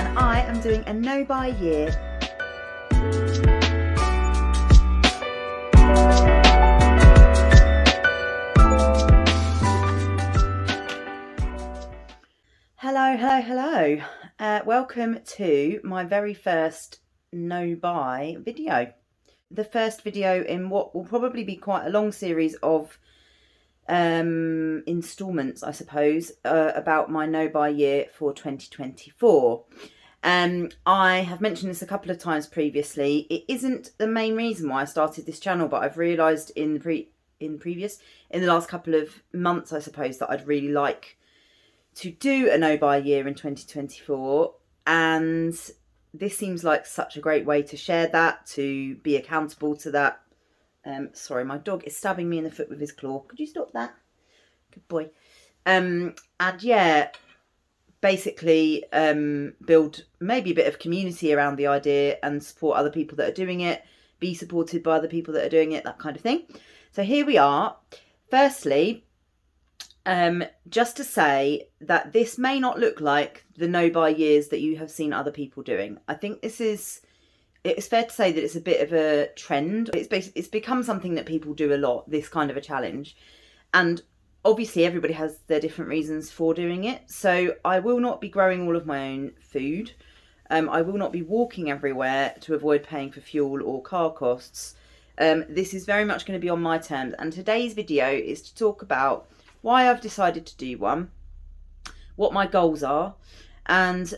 and I am doing a no-buy year. Hello. Welcome to my very first no-buy video. The first video in what will probably be quite a long series of installments, I suppose, about my no-buy year for 2024. I have mentioned this a couple of times previously. It isn't the main reason why I started this channel, but I've realised in the last couple of months, I suppose, that I'd really like to do a no-buy year in 2024, and this seems like such a great way to share that, to be accountable to that. Sorry, my dog is stabbing me in the foot with his claw. Could you stop that? Good boy. And yeah, basically build maybe a bit of community around the idea and support other people that are doing it, be supported by other people that are doing it, that kind of thing. So here we are. Firstly, just to say that this may not look like the no-buy years that you have seen other people doing. I think it's fair to say that it's a bit of a trend. It's become something that people do a lot, this kind of a challenge. And obviously everybody has their different reasons for doing it. So I will not be growing all of my own food. I will not be walking everywhere to avoid paying for fuel or car costs. This is very much going to be on my terms. And today's video is to talk about why I've decided to do one, what my goals are, and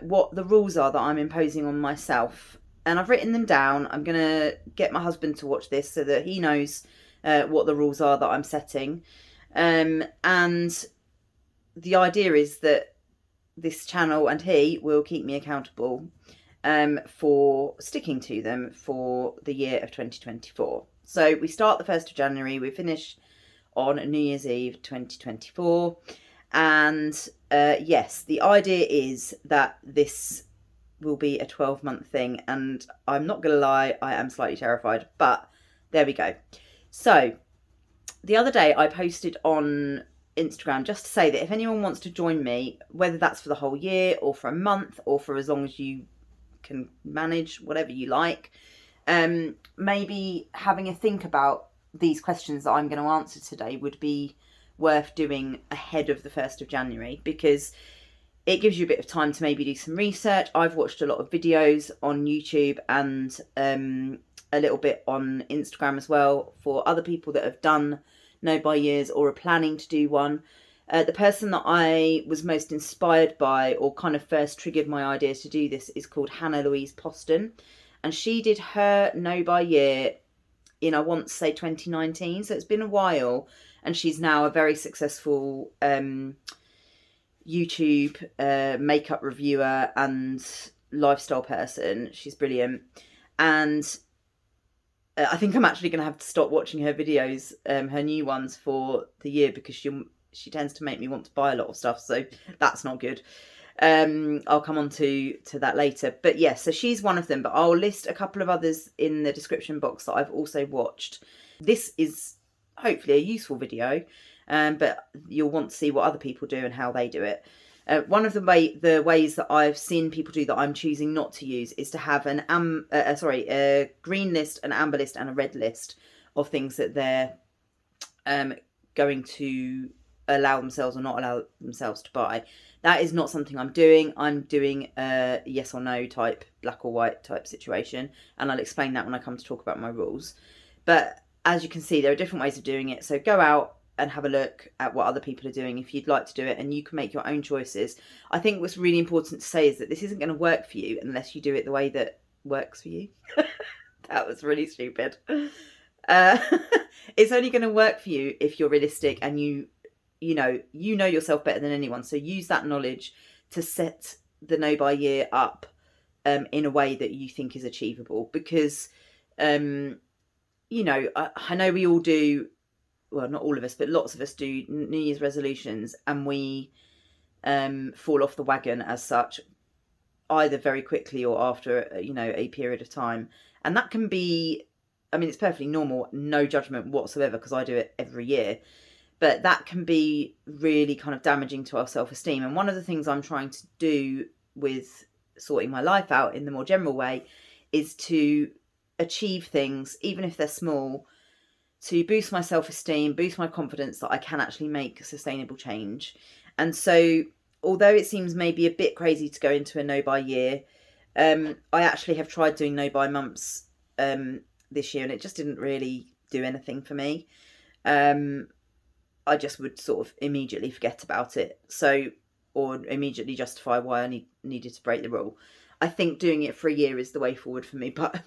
what the rules are that I'm imposing on myself. And I've written them down. I'm going to get my husband to watch this so that he knows what the rules are that I'm setting. And the idea is that this channel and he will keep me accountable for sticking to them for the year of 2024. So we start the 1st of January, we finish on New Year's Eve 2024. And yes, the idea is that this will be a 12-month thing, and I'm not gonna lie, I am slightly terrified, but there we go. So the other day I posted on Instagram just to say that if anyone wants to join me, whether that's for the whole year or for a month or for as long as you can manage, whatever you like, maybe having a think about these questions that I'm going to answer today would be worth doing ahead of the 1st of January, because it gives you a bit of time to maybe do some research. I've watched a lot of videos on YouTube and a little bit on Instagram as well for other people that have done no-buy years or are planning to do one. The person that I was most inspired by, or kind of first triggered my idea to do this, is called Hannah Louise Poston, and she did her no-buy year in, I want to say, 2019, so it's been a while, and she's now a very successful YouTube makeup reviewer and lifestyle person. She's brilliant, and I think I'm actually going to have to stop watching her videos, her new ones, for the year, because she tends to make me want to buy a lot of stuff, so that's not good. I'll come on to that later. But yeah, so she's one of them, but I'll list a couple of others in the description box that I've also watched. This is hopefully a useful video, but you'll want to see what other people do and how they do it. One of the ways that I've seen people do that I'm choosing not to use is to have a green list, an amber list, and a red list of things that they're going to allow themselves or not allow themselves to buy. That is not something I'm doing. I'm doing a yes or no type, black or white type situation, and I'll explain that when I come to talk about my rules. But as you can see, there are different ways of doing it, so go out and have a look at what other people are doing if you'd like to do it, and you can make your own choices. I think what's really important to say is that this isn't going to work for you unless you do it the way that works for you. That was really stupid. It's only going to work for you if you're realistic and you know yourself better than anyone. So use that knowledge to set the no-buy year up in a way that you think is achievable, because I know we all do, well, not all of us, but lots of us do New Year's resolutions, and we fall off the wagon as such, either very quickly or after a period of time. And that can be, I mean, it's perfectly normal, no judgment whatsoever, because I do it every year. But that can be really kind of damaging to our self-esteem. And one of the things I'm trying to do with sorting my life out in the more general way is to achieve things, even if they're small, to boost my self-esteem, boost my confidence that I can actually make sustainable change. And so, although it seems maybe a bit crazy to go into a no buy year, I actually have tried doing no buy months this year, and it just didn't really do anything for me. I just would sort of immediately forget about it. Or immediately justify why I needed to break the rule. I think doing it for a year is the way forward for me, but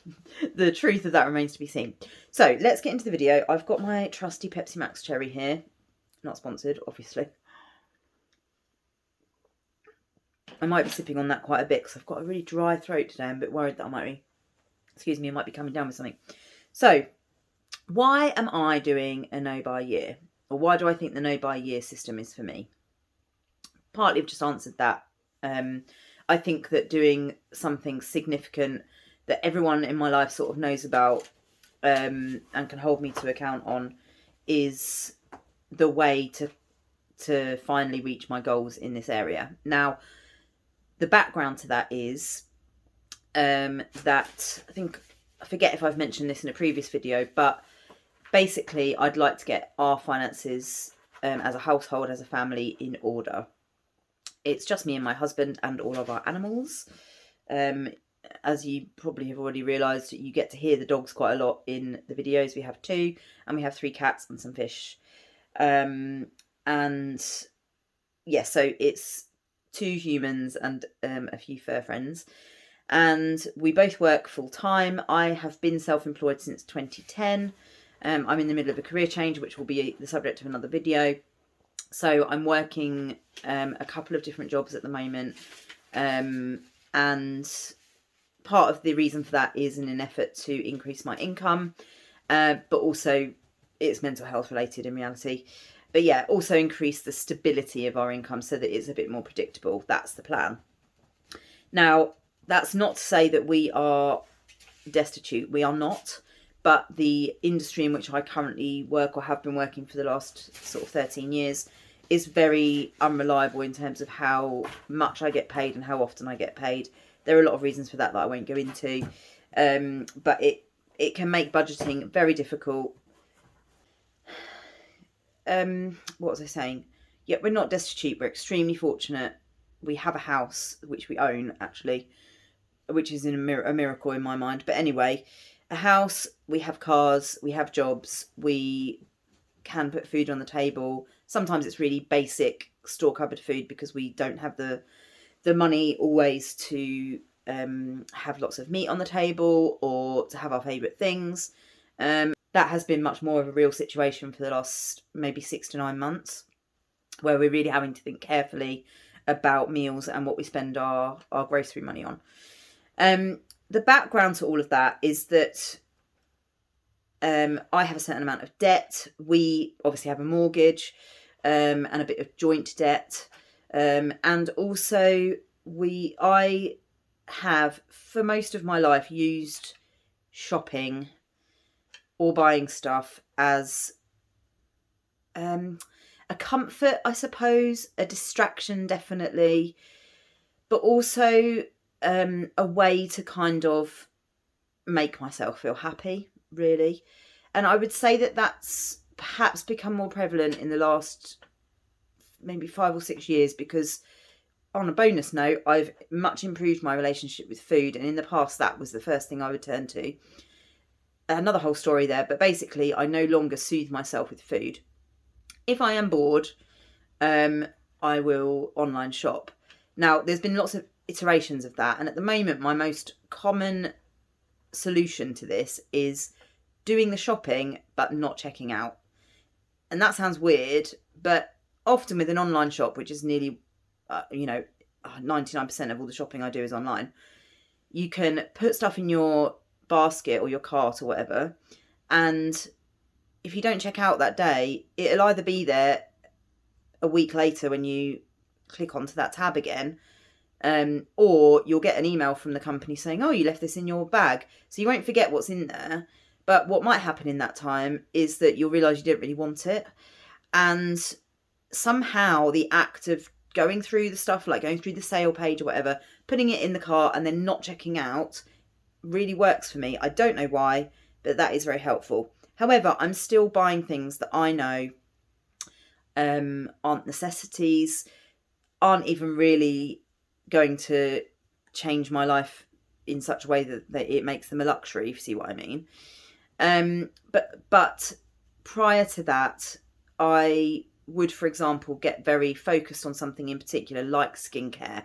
the truth of that remains to be seen. So let's get into the video. I've got my trusty Pepsi Max Cherry here. Not sponsored, obviously. I might be sipping on that quite a bit because I've got a really dry throat today. I'm a bit worried that I might be coming down with something. So, why am I doing a no-buy year? Or why do I think the no-buy year system is for me? Partly I've just answered that. I think that doing something significant that everyone in my life sort of knows about and can hold me to account on is the way to finally reach my goals in this area. Now, the background to that is that I forget if I've mentioned this in a previous video, but basically I'd like to get our finances as a household, as a family, in order. It's just me and my husband and all of our animals. As you probably have already realised, you get to hear the dogs quite a lot in the videos. We have 2, and we have 3 cats and some fish. And yeah, so it's 2 humans and a few fur friends. And we both work full time. I have been self-employed since 2010. I'm in the middle of a career change, which will be the subject of another video. So I'm working a couple of different jobs at the moment. And part of the reason for that is in an effort to increase my income. But also it's mental health related in reality. But yeah, also increase the stability of our income so that it's a bit more predictable. That's the plan. Now, that's not to say that we are destitute. We are not. But the industry in which I currently work, or have been working for the last sort of 13 years, is very unreliable in terms of how much I get paid and how often I get paid. There are a lot of reasons for that I won't go into. But it can make budgeting very difficult. What was I saying? Yeah, we're not destitute. We're extremely fortunate. We have a house, which we own, actually, which is a miracle in my mind. But anyway, a house, we have cars, we have jobs, we can put food on the table. Sometimes it's really basic store cupboard food because we don't have the money always to have lots of meat on the table or to have our favourite things. That has been much more of a real situation for the last maybe 6 to 9 months, where we're really having to think carefully about meals and what we spend our grocery money on. The background to all of that is that I have a certain amount of debt. We obviously have a mortgage and a bit of joint debt. And also I have, for most of my life, used shopping or buying stuff as a comfort, I suppose, a distraction, definitely, but also a way to kind of make myself feel happy, really. And I would say that that's perhaps become more prevalent in the last maybe 5 or 6 years, because on a bonus note, I've much improved my relationship with food, and in the past that was the first thing I would turn to. Another whole story there, but basically I no longer soothe myself with food. If I am bored, I will online shop. Now, there's been lots of iterations of that, and at the moment my most common solution to this is doing the shopping but not checking out. And that sounds weird, but often with an online shop, which is nearly 99% of all the shopping I do is online, you can put stuff in your basket or your cart or whatever, and if you don't check out that day, it'll either be there a week later when you click onto that tab again, or you'll get an email from the company saying, oh, you left this in your bag. So you won't forget what's in there. But what might happen in that time is that you'll realise you didn't really want it. And somehow the act of going through the stuff, like going through the sale page or whatever, putting it in the cart and then not checking out really works for me. I don't know why, but that is very helpful. However, I'm still buying things that I know aren't necessities, aren't even really going to change my life in such a way that it makes them a luxury, if you see what I mean. But prior to that, I would, for example, get very focused on something in particular, like skincare.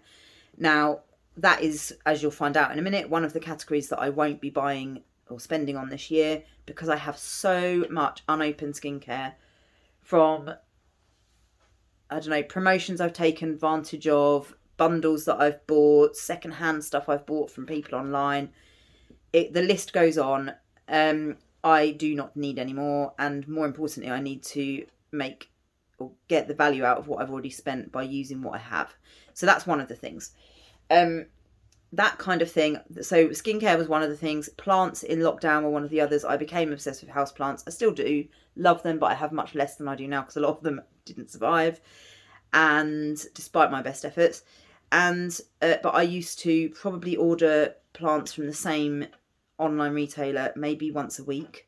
Now, that is, as you'll find out in a minute, one of the categories that I won't be buying or spending on this year, because I have so much unopened skincare from, I don't know, promotions I've taken advantage of, bundles that I've bought, secondhand stuff I've bought from people online. The list goes on. I do not need any more, and more importantly, I need to make or get the value out of what I've already spent by using what I have. So that's one of the things. That kind of thing. So skincare was one of the things. Plants in lockdown were one of the others. I became obsessed with houseplants. I still do love them, but I have much less than I do now because a lot of them didn't survive, and despite my best efforts. And but I used to probably order plants from the same online retailer maybe once a week,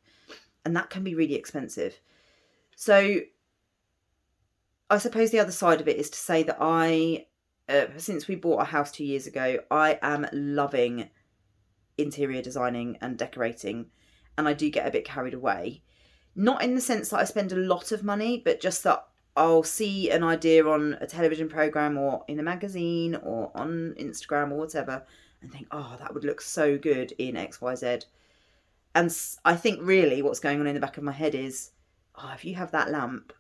and that can be really expensive. So I suppose the other side of it is to say that since we bought our house 2 years ago, I am loving interior designing and decorating, and I do get a bit carried away. Not in the sense that I spend a lot of money, but just that I'll see an idea on a television programme or in a magazine or on Instagram or whatever and think, oh, that would look so good in XYZ. And I think really what's going on in the back of my head is, oh, if you have that lamp,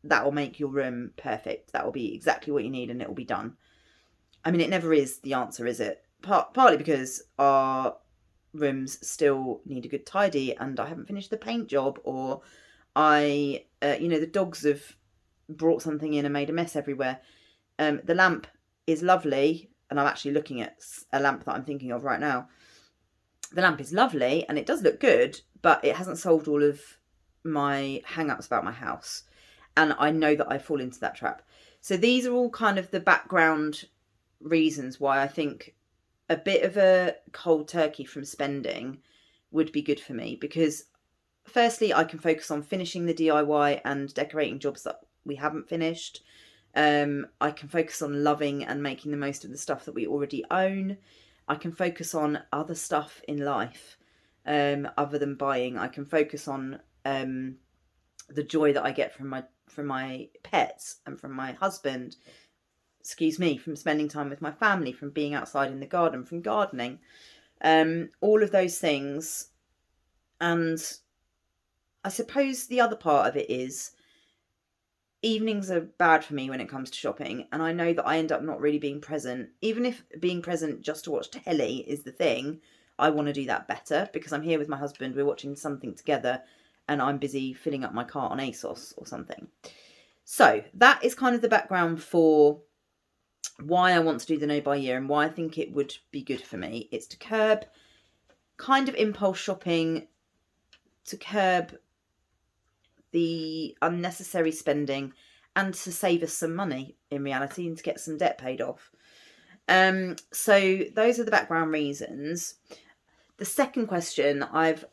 that will make your room perfect. That will be exactly what you need and it will be done. I mean, it never is the answer, is it? Partly because our rooms still need a good tidy and I haven't finished the paint job, or the dogs have brought something in and made a mess everywhere. The lamp is lovely, and I'm actually looking at a lamp that I'm thinking of right now. The lamp is lovely and it does look good, but it hasn't solved all of my hang-ups about my house. And I know that I fall into that trap. So these are all kind of the background reasons why I think a bit of a cold turkey from spending would be good for me. Because firstly, I can focus on finishing the DIY and decorating jobs that we haven't finished. I can focus on loving and making the most of the stuff that we already own. I can focus on other stuff in life other than buying. I can focus on the joy that I get from my pets and from my husband, from spending time with my family, from being outside in the garden, from gardening, all of those things. And I suppose the other part of it is evenings are bad for me when it comes to shopping, and I know that I end up not really being present. Even if being present just to watch telly is the thing, I want to do that better because I'm here with my husband, we're watching something together, and I'm busy filling up my cart on ASOS or something. So that is kind of the background for why I want to do the no buy year and why I think it would be good for me. It's to curb kind of impulse shopping, to curb the unnecessary spending, and to save us some money in reality and to get some debt paid off. So those are the background reasons. The second question I've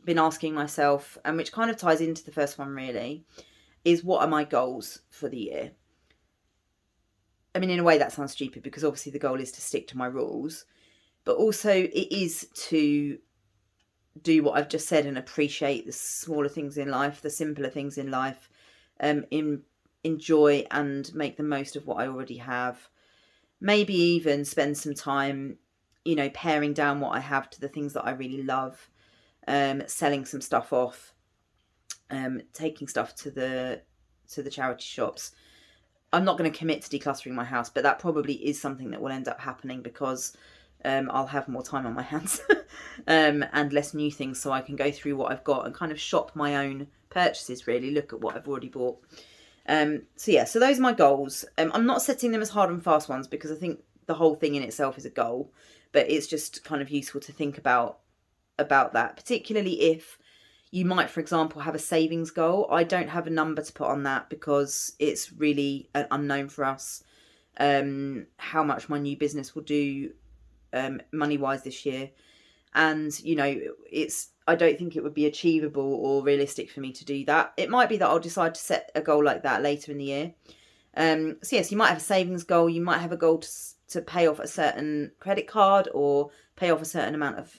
been asking myself, and which kind of ties into the first one really, is what are my goals for the year? I mean, in a way that sounds stupid because obviously the goal is to stick to my rules, but also it is to do what I've just said and appreciate the smaller things in life, the simpler things in life, enjoy and make the most of what I already have. Maybe even spend some time, paring down what I have to the things that I really love, selling some stuff off, taking stuff to the charity shops. I'm not going to commit to decluttering my house, but that probably is something that will end up happening because I'll have more time on my hands and less new things, so I can go through what I've got and kind of shop my own purchases, really, look at what I've already bought. So those are my goals. I'm not setting them as hard and fast ones because I think the whole thing in itself is a goal, but it's just kind of useful to think about that, particularly if you might, for example, have a savings goal. I don't have a number to put on that because it's really an unknown for us. how much my new business will do money-wise this year. And, you know, I don't think it would be achievable or realistic for me to do that. It might be that I'll decide to set a goal like that later in the year. So yes, you might have a savings goal. You might have a goal to pay off a certain credit card, or pay off a certain amount of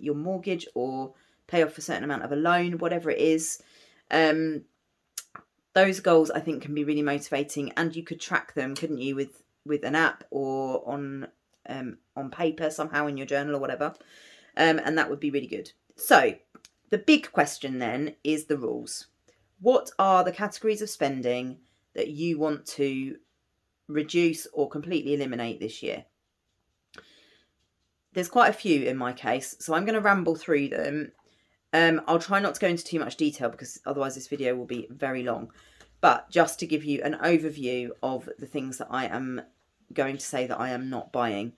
your mortgage, or pay off a certain amount of a loan, whatever it is. Those goals, I think, can be really motivating, and you could track them, couldn't you, with an app or on paper somehow in your journal or whatever. And that would be really good. So the big question then is the rules. What are the categories of spending that you want to reduce or completely eliminate this year? There's quite a few in my case, so I'm going to ramble through them. I'll try not to go into too much detail because otherwise this video will be very long. But just to give you an overview of the things that I am going to say that I am not buying.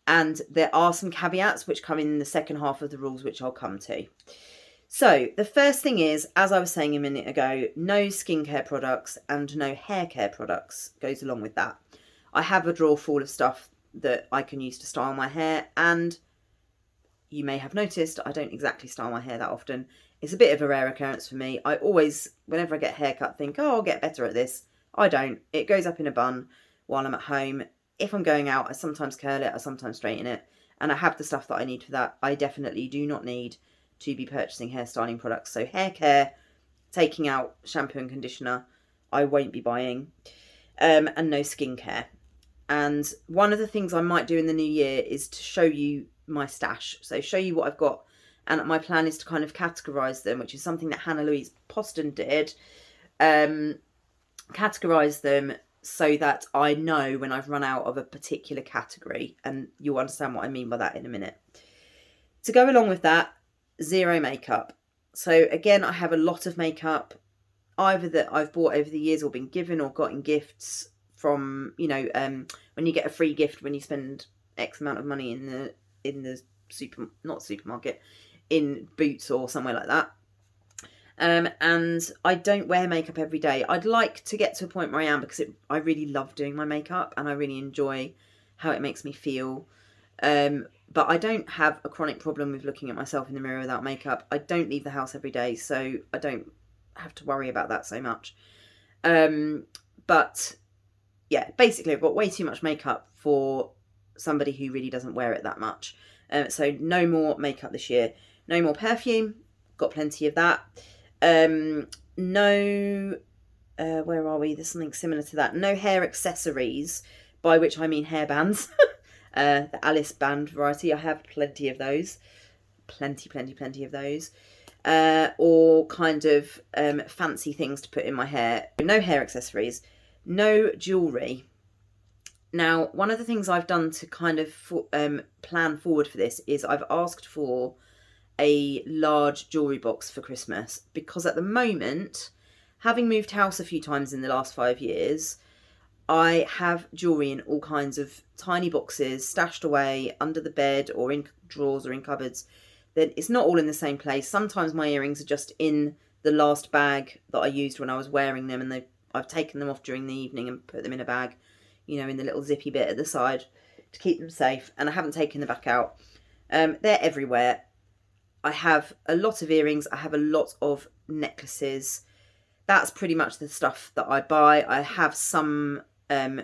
And there are some caveats which come in the second half of the rules, which I'll come to. So the first thing is, as I was saying a minute ago, no skincare products and no hair care products goes along with that. I have a drawer full of stuff that I can use to style my hair, and you may have noticed I don't exactly style my hair that often. It's a bit of a rare occurrence for me. I always, whenever I get a haircut, think, oh, I'll get better at this. I don't. It goes up in a bun while I'm at home. If I'm going out, I sometimes curl it, I sometimes straighten it, and I have the stuff that I need for that. I definitely do not need to be purchasing hairstyling products. So hair care, taking out shampoo and conditioner, I won't be buying, and no skincare. And one of the things I might do in the new year is to show you my stash. So show you what I've got. And my plan is to kind of categorise them, which is something that Hannah Louise Poston did. Categorise them so that I know when I've run out of a particular category. And you'll understand what I mean by that in a minute. To go along with that, zero makeup. So again, I have a lot of makeup, either that I've bought over the years or been given or got in gifts from, you know, when you get a free gift when you spend X amount of money in the supermarket, in Boots or somewhere like that. And I don't wear makeup every day. I'd like to get to a point where I am, because I really love doing my makeup and I really enjoy how it makes me feel. But I don't have a chronic problem with looking at myself in the mirror without makeup. I don't leave the house every day, so I don't have to worry about that so much. But yeah, basically I've got way too much makeup for somebody who really doesn't wear it that much. So no more makeup this year. No more perfume. Got plenty of that. No, where are we? There's something similar to that. No hair accessories, by which I mean hair bands. The Alice band variety. I have plenty of those. Plenty of those. Or kind of fancy things to put in my hair. No hair accessories. No jewellery. Now, one of the things I've done to kind of plan forward for this is I've asked for a large jewellery box for Christmas, because at the moment, having moved house a few times in the last 5 years, I have jewellery in all kinds of tiny boxes stashed away under the bed or in drawers or in cupboards. Then it's not all in the same place. Sometimes my earrings are just in the last bag that I used when I was wearing them, and I've taken them off during the evening and put them in a bag, you know, in the little zippy bit at the side to keep them safe, and I haven't taken them back out. They're everywhere. I have a lot of earrings. I have a lot of necklaces. That's pretty much the stuff that I buy. I have some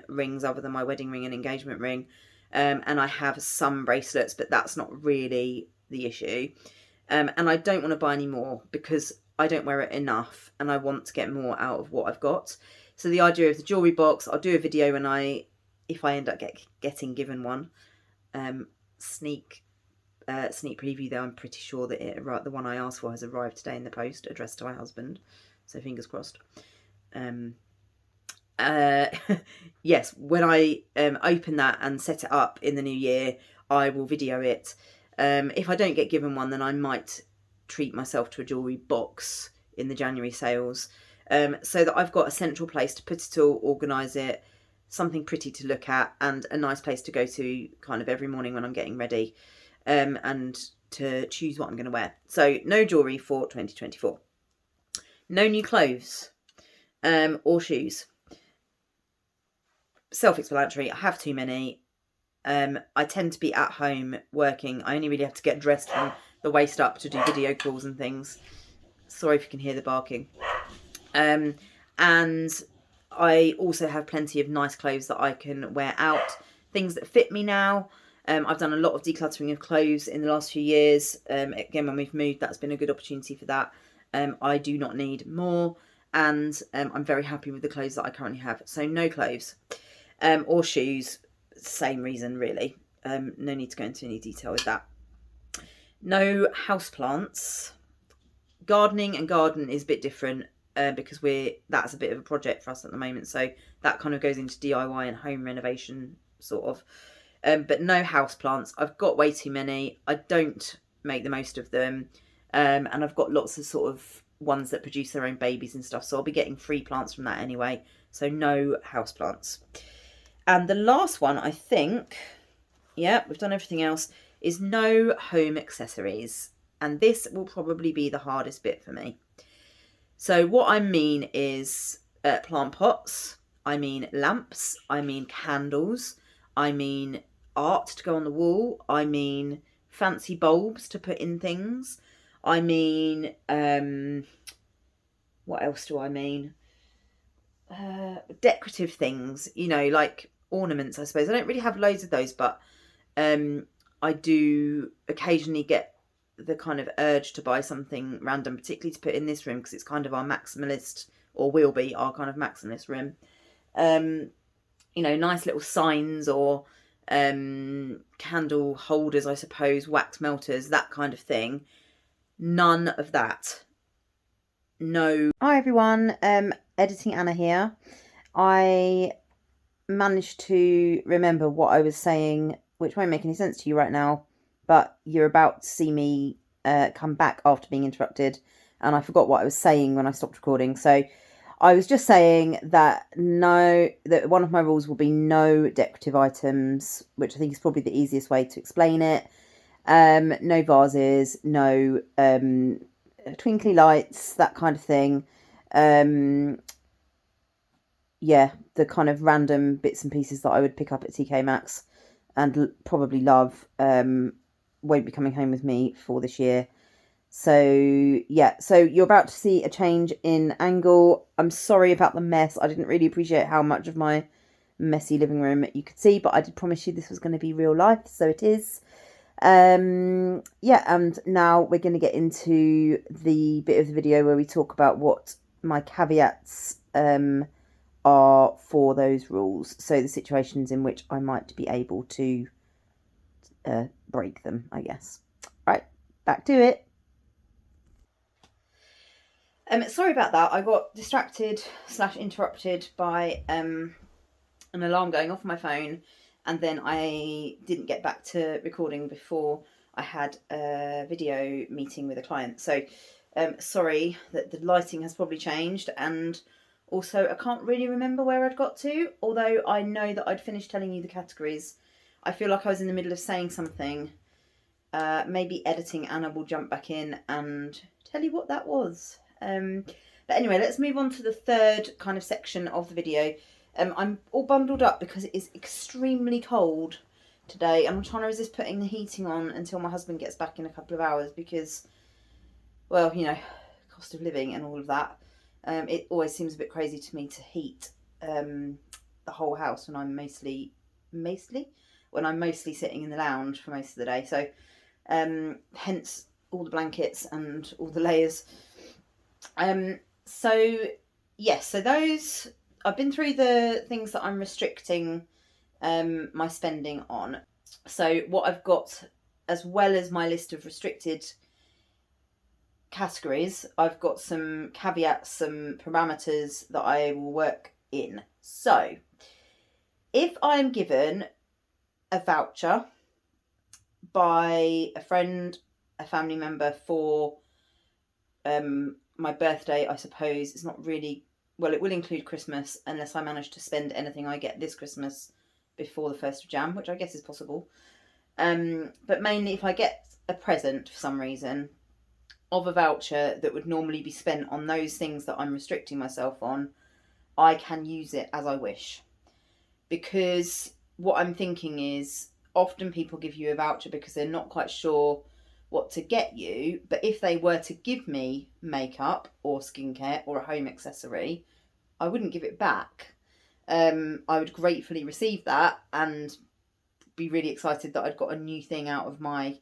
rings other than my wedding ring and engagement ring. And I have some bracelets, but that's not really the issue. And I don't want to buy any more because I don't wear it enough and I want to get more out of what I've got. So the idea of the jewellery box, I'll do a video if I end up getting given one. Sneak preview though, I'm pretty sure that the one I asked for has arrived today in the post, addressed to my husband, so fingers crossed. Yes, when I open that and set it up in the new year, I will video it. If I don't get given one, then I might treat myself to a jewellery box in the January sales, so that I've got a central place to put it all, organise it, something pretty to look at, and a nice place to go to kind of every morning when I'm getting ready. And to choose what I'm going to wear. So no jewellery for 2024. No new clothes or shoes. self-explanatory. I have too many. I tend to be at home working. I only really have to get dressed from the waist up to do video calls and things. Sorry if you can hear the barking. And I also have plenty of nice clothes that I can wear out, things that fit me now. I've done a lot of decluttering of clothes in the last few years. Again, when we've moved, that's been a good opportunity for that. I do not need more, and I'm very happy with the clothes that I currently have. So no clothes or shoes. Same reason, really. No need to go into any detail with that. No houseplants. Gardening and garden is a bit different because that's a bit of a project for us at the moment. So that kind of goes into DIY and home renovation sort of. But no houseplants. I've got way too many. I don't make the most of them. And I've got lots of sort of ones that produce their own babies and stuff. So I'll be getting free plants from that anyway. So no houseplants. And the last one, I think, yeah, we've done everything else, is no home accessories. And this will probably be the hardest bit for me. So what I mean is plant pots, I mean lamps, I mean candles, I mean art to go on the wall, I mean fancy bulbs to put in things, I mean, what else do I mean? Decorative things, you know, like ornaments, I suppose. I don't really have loads of those, but I do occasionally get the kind of urge to buy something random, particularly to put in this room because it's kind of our maximalist, or will be our kind of maximalist room. You know, nice little signs or candle holders, I suppose, wax melters, that kind of thing. None of that. No. Hi everyone, Editing Anna here. I managed to remember what I was saying, which won't make any sense to you right now, but you're about to see me come back after being interrupted, and I forgot what I was saying when I stopped recording. So I was just saying that that one of my rules will be no decorative items, which I think is probably the easiest way to explain it. No vases, no twinkly lights, that kind of thing. Yeah, the kind of random bits and pieces that I would pick up at TK Maxx and probably love won't be coming home with me for this year. So yeah, so you're about to see a change in angle. I'm sorry about the mess. I didn't really appreciate how much of my messy living room you could see, but I did promise you this was going to be real life, so it is. Yeah, and now we're going to get into the bit of the video where we talk about what my caveats are for those rules. So the situations in which I might be able to break them, I guess. Right, back to it. Sorry about that. I got distracted / interrupted by an alarm going off on my phone, and then I didn't get back to recording before I had a video meeting with a client. So sorry that the lighting has probably changed, and also I can't really remember where I'd got to, although I know that I'd finished telling you the categories. I feel like I was in the middle of saying something. Maybe Editing Anna will jump back in and tell you what that was. But anyway, let's move on to the third kind of section of the video. I'm all bundled up because it is extremely cold today. I'm trying to resist putting the heating on until my husband gets back in a couple of hours because, well, you know, cost of living and all of that. It always seems a bit crazy to me to heat the whole house when I'm mostly sitting in the lounge for most of the day. So hence all the blankets and all the layers. So yes, so those, I've been through the things that I'm restricting my spending on. So what I've got, as well as my list of restricted categories, I've got some caveats, some parameters that I will work in. So if I'm given a voucher by a friend, a family member for my birthday, I suppose, it's not really, well, it will include Christmas unless I manage to spend anything I get this Christmas before the 1st of Jan, which I guess is possible. But mainly if I get a present for some reason of a voucher that would normally be spent on those things that I'm restricting myself on, I can use it as I wish. because what I'm thinking is often people give you a voucher because they're not quite sure what to get you, but if they were to give me makeup or skincare or a home accessory, I wouldn't give it back. I would gratefully receive that and be really excited that I'd got a new thing out of my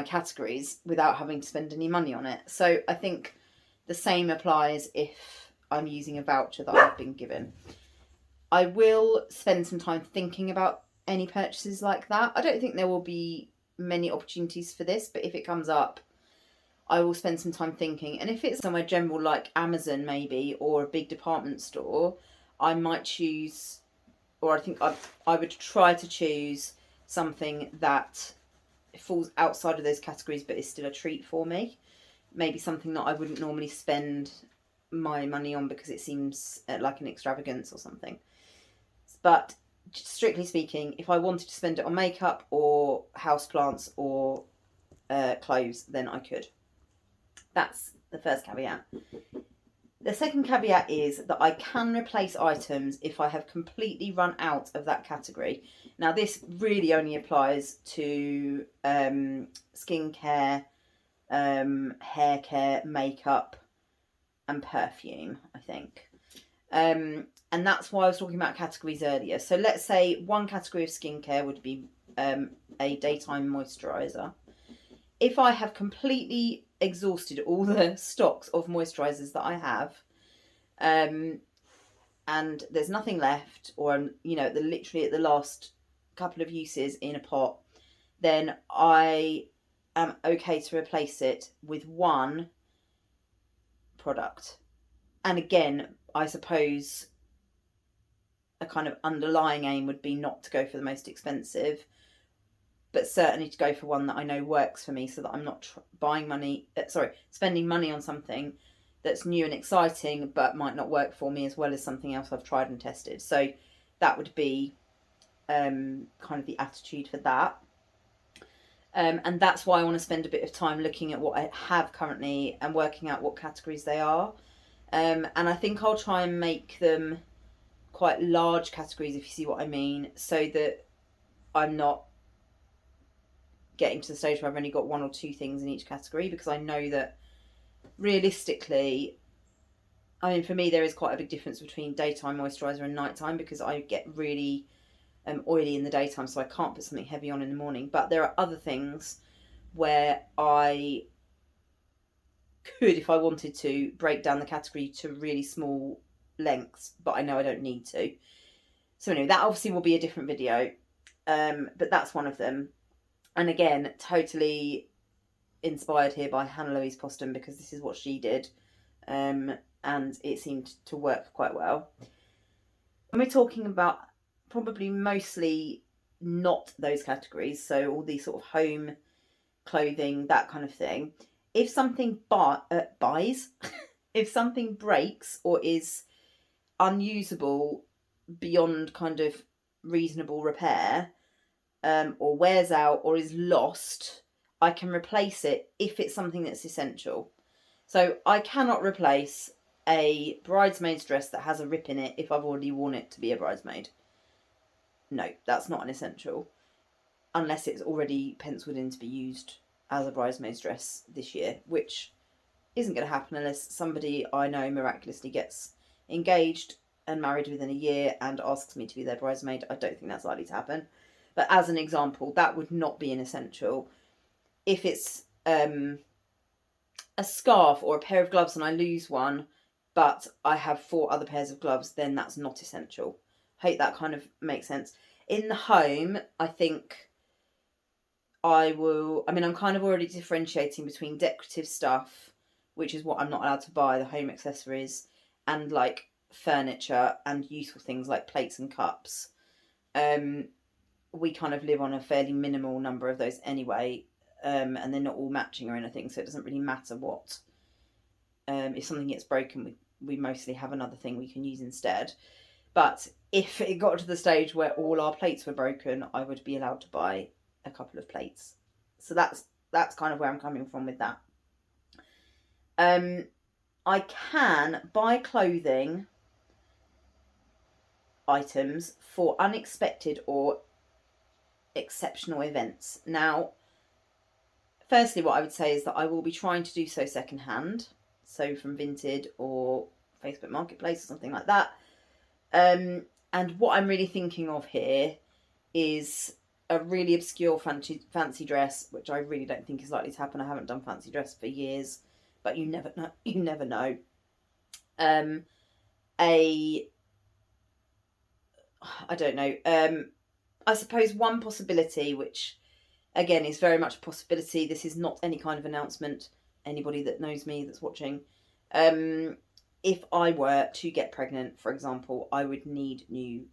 categories without having to spend any money on it. So I think the same applies if I'm using a voucher that I've been given. I will spend some time thinking about any purchases like that. I don't think there will be many opportunities for this, but if it comes up, I will spend some time thinking. And if it's somewhere general like Amazon maybe, or a big department store, I might choose, or I think I would try to choose something that falls outside of those categories but is still a treat for me. Maybe something that I wouldn't normally spend my money on because it seems like an extravagance or something. But strictly speaking, if I wanted to spend it on makeup or houseplants or clothes, then I could. That's the first caveat. The second caveat is that I can replace items if I have completely run out of that category. Now, this really only applies to skincare, hair care, makeup, and perfume, I think. And that's why I was talking about categories earlier. So let's say one category of skincare would be a daytime moisturiser. If I have completely exhausted all the stocks of moisturisers that I have, and there's nothing left, or I'm, literally at the last couple of uses in a pot, then I am okay to replace it with one product. And again, I suppose a kind of underlying aim would be not to go for the most expensive, but certainly to go for one that I know works for me, so that I'm not spending money on something that's new and exciting but might not work for me as well as something else I've tried and tested. So that would be kind of the attitude for that. And that's why I want to spend a bit of time looking at what I have currently and working out what categories they are. And I think I'll try and make them quite large categories, if you see what I mean, so that I'm not getting to the stage where I've only got one or two things in each category, because I know that realistically, I mean, for me, there is quite a big difference between daytime moisturiser and nighttime, because I get really oily in the daytime, so I can't put something heavy on in the morning. But there are other things where I could, if I wanted to, break down the category to really small lengths, but I know I don't need to. So anyway, that obviously will be a different video, but that's one of them. And again, totally inspired here by Hannah Louise Poston, because this is what she did, and it seemed to work quite well. And we're talking about probably mostly not those categories, so all these sort of home, clothing, that kind of thing. If something if something breaks or is unusable beyond kind of reasonable repair, or wears out or is lost, I can replace it if it's something that's essential. So I cannot replace a bridesmaid's dress that has a rip in it if I've already worn it to be a bridesmaid. No, that's not an essential, unless it's already penciled in to be used as a bridesmaid's dress this year, which isn't going to happen unless somebody I know miraculously gets engaged and married within a year and asks me to be their bridesmaid. I don't think that's likely to happen. But as an example, that would not be an essential. If it's a scarf or a pair of gloves and I lose one, but I have 4 other pairs of gloves, then that's not essential. Hope that kind of makes sense. In the home, I think I'm kind of already differentiating between decorative stuff, which is what I'm not allowed to buy, the home accessories, and like furniture and useful things like plates and cups. We kind of live on a fairly minimal number of those anyway, and they're not all matching or anything, so it doesn't really matter what. If something gets broken, we mostly have another thing we can use instead. But if it got to the stage where all our plates were broken, I would be allowed to buy a couple of plates. So that's kind of where I'm coming from with that. I can buy clothing items for unexpected or exceptional events. Now, firstly, what I would say is that I will be trying to do so secondhand, so from Vinted or Facebook Marketplace or something like that. And what I'm really thinking of here is a really obscure fancy dress, which I really don't think is likely to happen. I haven't done fancy dress for years, but you never know. You never know. I don't know. I suppose one possibility, which again is very much a possibility. This is not any kind of announcement. Anybody that knows me that's watching, if I were to get pregnant, for example, I would need new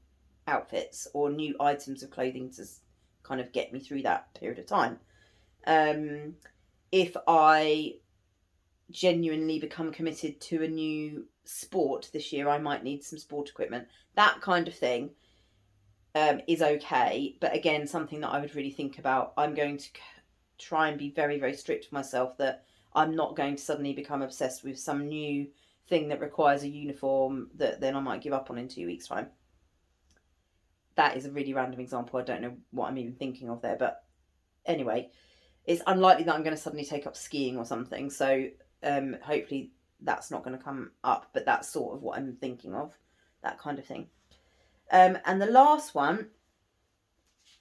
outfits or new items of clothing to kind of get me through that period of time. If I genuinely become committed to a new sport this year, I might need some sport equipment. That kind of thing is okay, but again, something that I would really think about. I'm going to try and be very, very strict with myself that I'm not going to suddenly become obsessed with some new thing that requires a uniform that then I might give up on in 2 weeks' time. That is a really random example. I don't know what I'm even thinking of there, but anyway, it's unlikely that I'm going to suddenly take up skiing or something, so hopefully that's not going to come up, but that's sort of what I'm thinking of, that kind of thing. And the last one,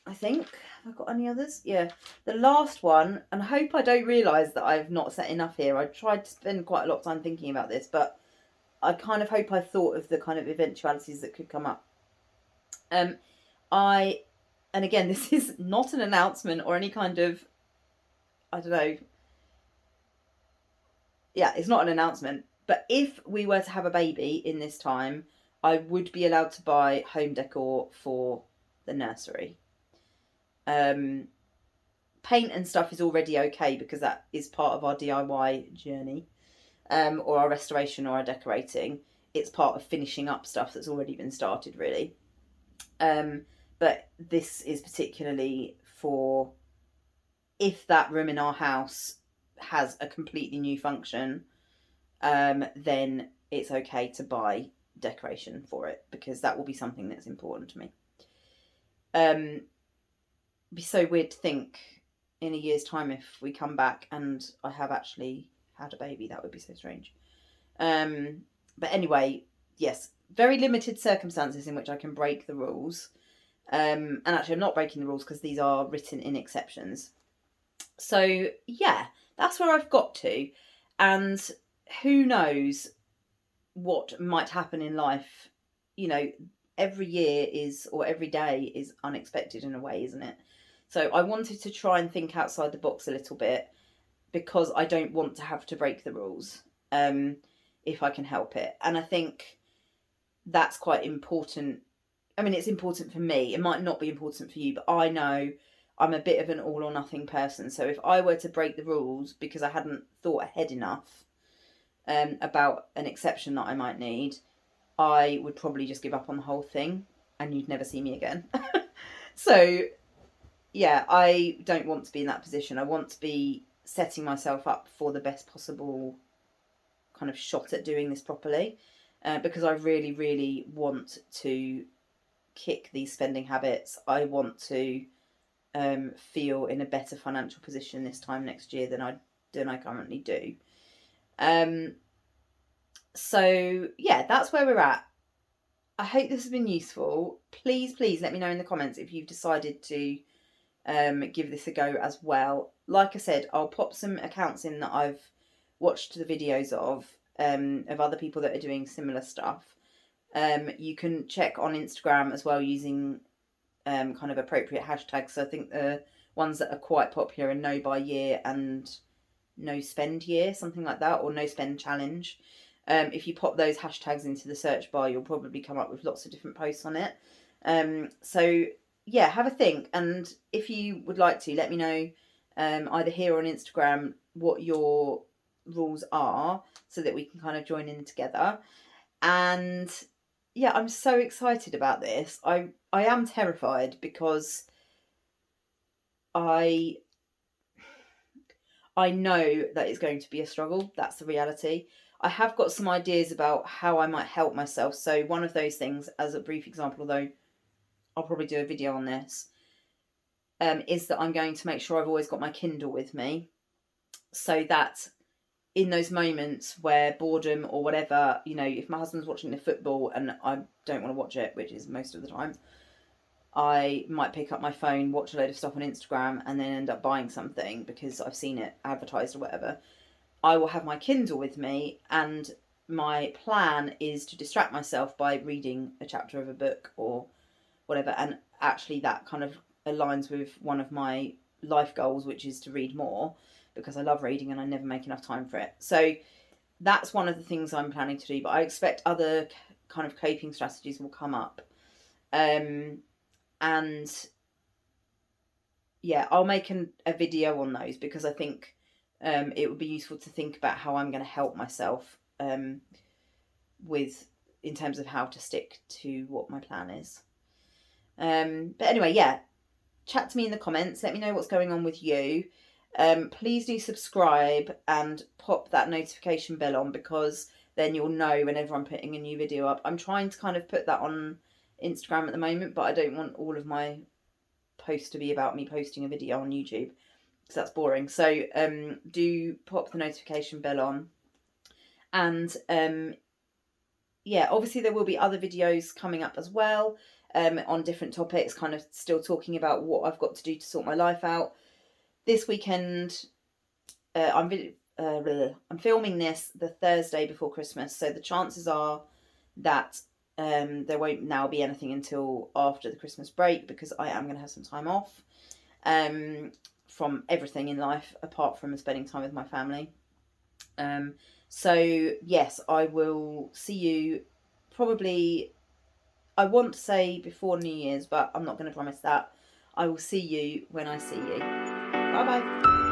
I think, have I got any others? Yeah, the last one, and I hope I don't realise that I've not said enough here. I tried to spend quite a lot of time thinking about this, but I kind of hope I thought of the kind of eventualities that could come up. And again, this is not an announcement or any kind of, I don't know. Yeah, it's not an announcement. But if we were to have a baby in this time, I would be allowed to buy home decor for the nursery. Paint and stuff is already okay because that is part of our DIY journey, or our restoration or our decorating. It's part of finishing up stuff that's already been started, really. But this is particularly for if that room in our house has a completely new function, then it's okay to buy decoration for it because that will be something that's important to me. It'd be so weird to think in a year's time if we come back and I have actually had a baby. That would be so strange. But anyway, yes, very limited circumstances in which I can break the rules. And actually, I'm not breaking the rules because these are written in exceptions. So yeah, that's where I've got to, and who knows what might happen in life. You know, every year is, or every day is unexpected in a way, isn't it? So I wanted to try and think outside the box a little bit because I don't want to have to break the rules if I can help it. And I think that's quite important. I mean, it's important for me. It might not be important for you, but I know I'm a bit of an all or nothing person. So if I were to break the rules because I hadn't thought ahead enough about an exception that I might need, I would probably just give up on the whole thing and you'd never see me again. So yeah, I don't want to be in that position. I want to be setting myself up for the best possible kind of shot at doing this properly, because I really, really want to kick these spending habits. I want to feel in a better financial position this time next year than I currently do. So yeah, that's where we're at. I hope this has been useful. Please let me know in the comments if you've decided to give this a go as well. Like I said, I'll pop some accounts in that I've watched the videos of other people that are doing similar stuff. You can check on Instagram as well using kind of appropriate hashtags. So I think the ones that are quite popular are No Buy Year and No Spend Year, something like that, or No Spend Challenge. If you pop those hashtags into the search bar, you'll probably come up with lots of different posts on it. So yeah, have a think, and if you would like to, let me know either here or on Instagram what your rules are so that we can kind of join in together. And yeah, I'm so excited about this. I am terrified because I know that it's going to be a struggle. That's the reality. I have got some ideas about how I might help myself. So one of those things, as a brief example, although I'll probably do a video on this, is that I'm going to make sure I've always got my Kindle with me, so that in those moments where boredom or whatever, you know, if my husband's watching the football and I don't want to watch it, which is most of the time, I might pick up my phone, watch a load of stuff on Instagram, and then end up buying something because I've seen it advertised or whatever. I will have my Kindle with me, and my plan is to distract myself by reading a chapter of a book or whatever. And actually, that kind of aligns with one of my life goals, which is to read more, because I love reading and I never make enough time for it. So that's one of the things I'm planning to do, but I expect other kind of coping strategies will come up. And yeah, I'll make a video on those, because I think it would be useful to think about how I'm going to help myself with, in terms of how to stick to what my plan is. But anyway, yeah, chat to me in the comments. Let me know what's going on with you. Please do subscribe and pop that notification bell on, because then you'll know whenever I'm putting a new video up. I'm trying to kind of put that on Instagram at the moment, but I don't want all of my posts to be about me posting a video on YouTube, because that's boring. So do pop the notification bell on. And yeah, obviously there will be other videos coming up as well, on different topics, kind of still talking about what I've got to do to sort my life out. This weekend, I'm filming this the Thursday before Christmas, so the chances are that there won't now be anything until after the Christmas break, because I am going to have some time off from everything in life apart from spending time with my family. So yes, I will see you probably, I want to say before New Year's, but I'm not going to promise that. I will see you when I see you. Bye bye.